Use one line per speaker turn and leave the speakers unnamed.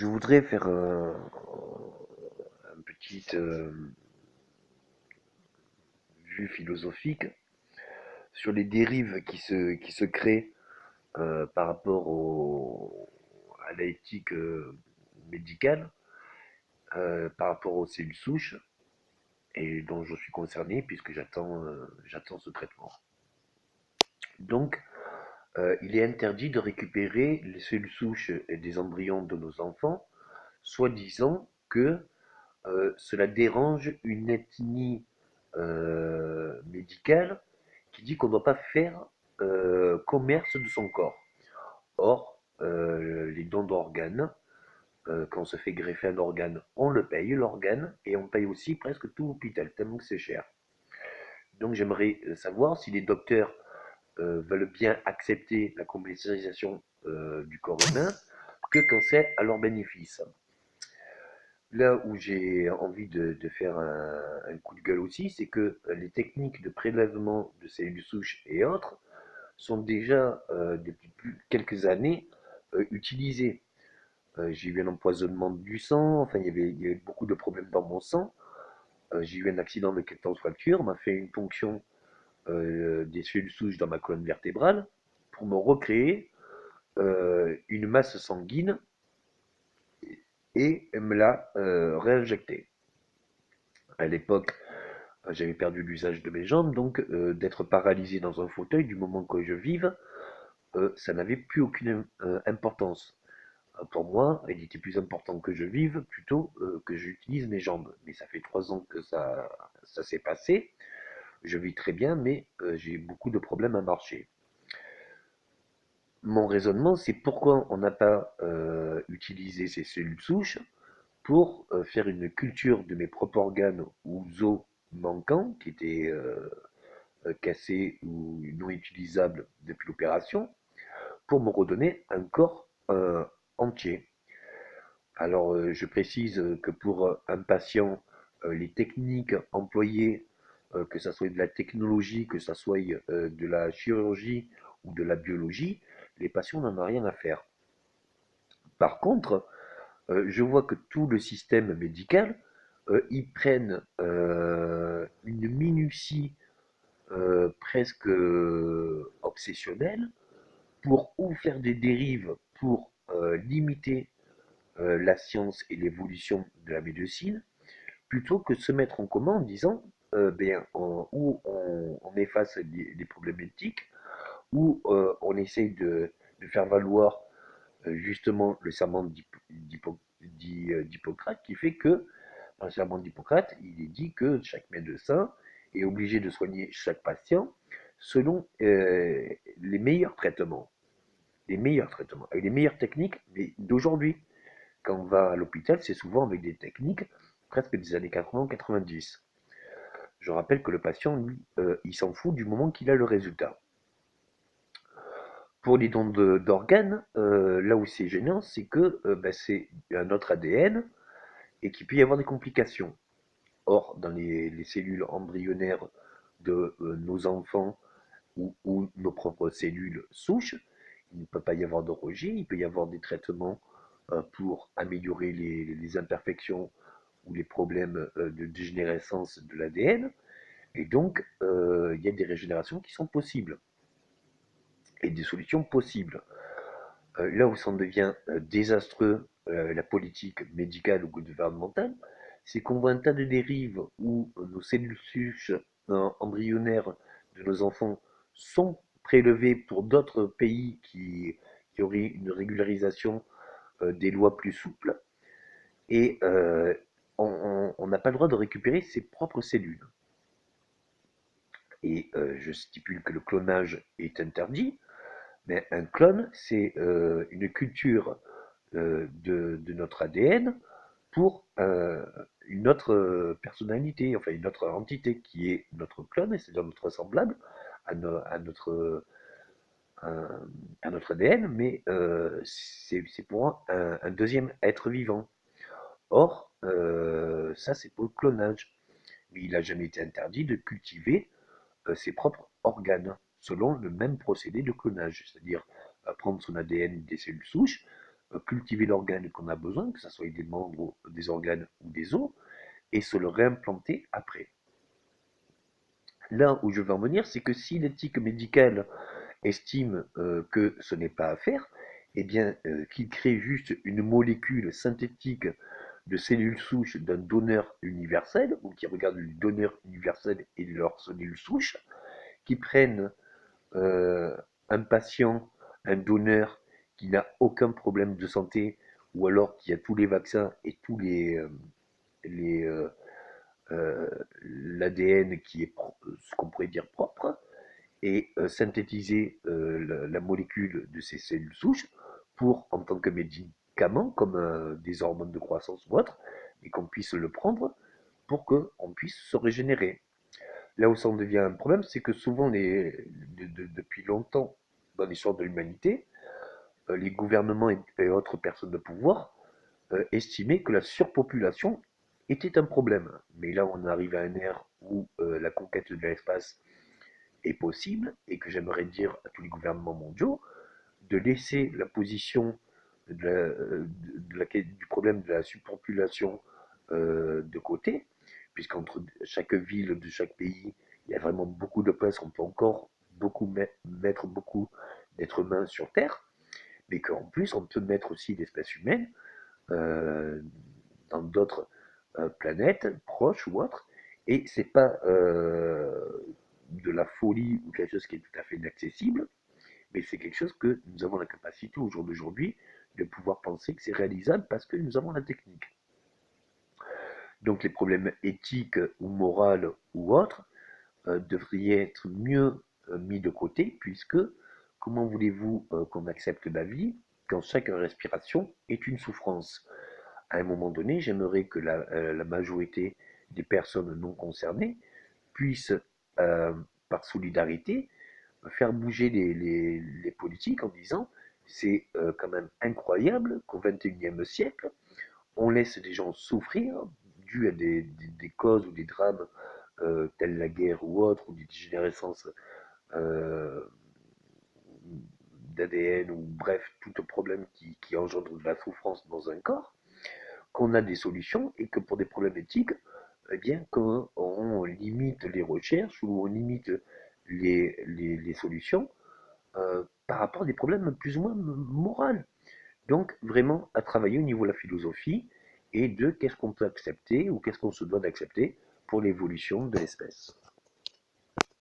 Je voudrais faire un petite vue philosophique sur les dérives qui se créent par rapport à l'éthique médicale, par rapport aux cellules souches, et dont je suis concerné puisque j'attends ce traitement. Donc, il est interdit de récupérer les cellules souches et des embryons de nos enfants, soi-disant que cela dérange une ethnie médicale qui dit qu'on ne doit pas faire commerce de son corps. Or, les dons d'organes, quand on se fait greffer un organe, on le paye, l'organe, et on paye aussi presque tout l'hôpital, tellement que c'est cher. Donc j'aimerais savoir si les docteurs veulent bien accepter la commercialisation du corps humain, que quand c'est à leur bénéfice. Là où j'ai envie de faire un coup de gueule aussi, c'est que les techniques de prélèvement de cellules souches et autres sont déjà, depuis quelques années, utilisées. J'ai eu un empoisonnement du sang, enfin il y a eu beaucoup de problèmes dans mon sang. J'ai eu un accident de 14 fractures, on m'a fait une ponction des cellules souches dans ma colonne vertébrale pour me recréer une masse sanguine et me l'a réinjectée. À l'époque, j'avais perdu l'usage de mes jambes, donc d'être paralysé dans un fauteuil du moment que je vive, ça n'avait plus aucune importance. Pour moi, il était plus important que je vive plutôt que j'utilise mes jambes. Mais ça fait 3 ans que ça s'est passé. Je vis très bien, mais j'ai beaucoup de problèmes à marcher. Mon raisonnement, c'est pourquoi on n'a pas utilisé ces cellules souches pour faire une culture de mes propres organes ou os manquants, qui étaient cassés ou non utilisables depuis l'opération, pour me redonner un corps entier. Alors, je précise que pour un patient, les techniques employées, que ça soit de la technologie, que ça soit de la chirurgie ou de la biologie, les patients n'en ont rien à faire. Par contre, je vois que tout le système médical, ils prennent une minutie presque obsessionnelle pour ou faire des dérives pour limiter la science et l'évolution de la médecine, plutôt que de se mettre en commun en disant ou on efface les problèmes éthiques, ou on essaye de faire valoir justement le serment d'Hippocrate, qui fait que dans le serment d'Hippocrate, il est dit que chaque médecin est obligé de soigner chaque patient selon les meilleurs traitements, avec les meilleures techniques mais d'aujourd'hui. Quand on va à l'hôpital, c'est souvent avec des techniques presque des années 80-90. Je rappelle que le patient, lui, il s'en fout du moment qu'il a le résultat. Pour les dons d'organes, là où c'est gênant, c'est que c'est un autre ADN et qu'il peut y avoir des complications. Or, dans les cellules embryonnaires de nos enfants ou nos propres cellules souches, il ne peut pas y avoir de rejet, il peut y avoir des traitements pour améliorer les imperfections ou les problèmes de dégénérescence de l'ADN. Et donc, il y a des régénérations qui sont possibles et des solutions possibles. Là où ça en devient désastreux, la politique médicale ou gouvernementale, c'est qu'on voit un tas de dérives où nos cellules souches embryonnaires de nos enfants sont prélevées pour d'autres pays qui auraient une régularisation des lois plus souples, et on n'a pas le droit de récupérer ses propres cellules. Et je stipule que le clonage est interdit, mais un clone, c'est une culture de notre ADN pour une autre personnalité, enfin une autre entité qui est notre clone, c'est-à-dire notre semblable à, à à notre ADN, mais c'est pour un deuxième être vivant. Or, ça c'est pour le clonage. Mais il n'a jamais été interdit de cultiver ses propres organes, selon le même procédé de clonage, c'est-à-dire prendre son ADN des cellules souches, cultiver l'organe qu'on a besoin, que ce soit des membres, des organes ou des os, et se le réimplanter après. Là où je veux en venir, c'est que si l'éthique médicale estime que ce n'est pas à faire, eh bien, qu'il crée juste une molécule synthétique de cellules souches d'un donneur universel, ou qui regarde le donneur universel et leurs cellules souches, qui prennent euh, un patient, un donneur qui n'a aucun problème de santé, ou alors qui a tous les vaccins et tous les l'ADN qui est ce qu'on pourrait dire propre, et synthétiser la molécule de ces cellules souches pour, en tant que médicament, comme des hormones de croissance ou autre, et qu'on puisse le prendre pour qu'on puisse se régénérer. Là où ça en devient un problème, c'est que souvent, depuis longtemps, dans l'histoire de l'humanité, les gouvernements et autres personnes de pouvoir estimaient que la surpopulation était un problème. Mais là, on arrive à un ère où la conquête de l'espace est possible et que j'aimerais dire à tous les gouvernements mondiaux de laisser la position du problème de la surpopulation de côté, puisqu'entre chaque ville de chaque pays, il y a vraiment beaucoup de places, on peut encore mettre beaucoup d'êtres humains sur Terre, mais qu'en plus, on peut mettre aussi l'espèce humaine euh, dans d'autres planètes, proches ou autres, et c'est pas de la folie ou quelque chose qui est tout à fait inaccessible, mais c'est quelque chose que nous avons la capacité au jour d'aujourd'hui de pouvoir penser que c'est réalisable parce que nous avons la technique. Donc les problèmes éthiques ou moraux ou autres devraient être mieux mis de côté puisque comment voulez-vous qu'on accepte la vie quand chaque respiration est une souffrance? À un moment donné, j'aimerais que la majorité des personnes non concernées puissent, euh, par solidarité, faire bouger les politiques en disant c'est quand même incroyable qu'au XXIe siècle, on laisse des gens souffrir dû à des causes ou des drames tels la guerre ou autre, ou des dégénérescences euh, d'ADN, ou bref, tout problème qui engendre de la souffrance dans un corps, qu'on a des solutions et que pour des problématiques, éthiques, eh bien, qu'on limite les recherches ou on limite les solutions par rapport à des problèmes plus ou moins moraux. Donc, vraiment, à travailler au niveau de la philosophie et de qu'est-ce qu'on peut accepter ou qu'est-ce qu'on se doit d'accepter pour l'évolution de l'espèce.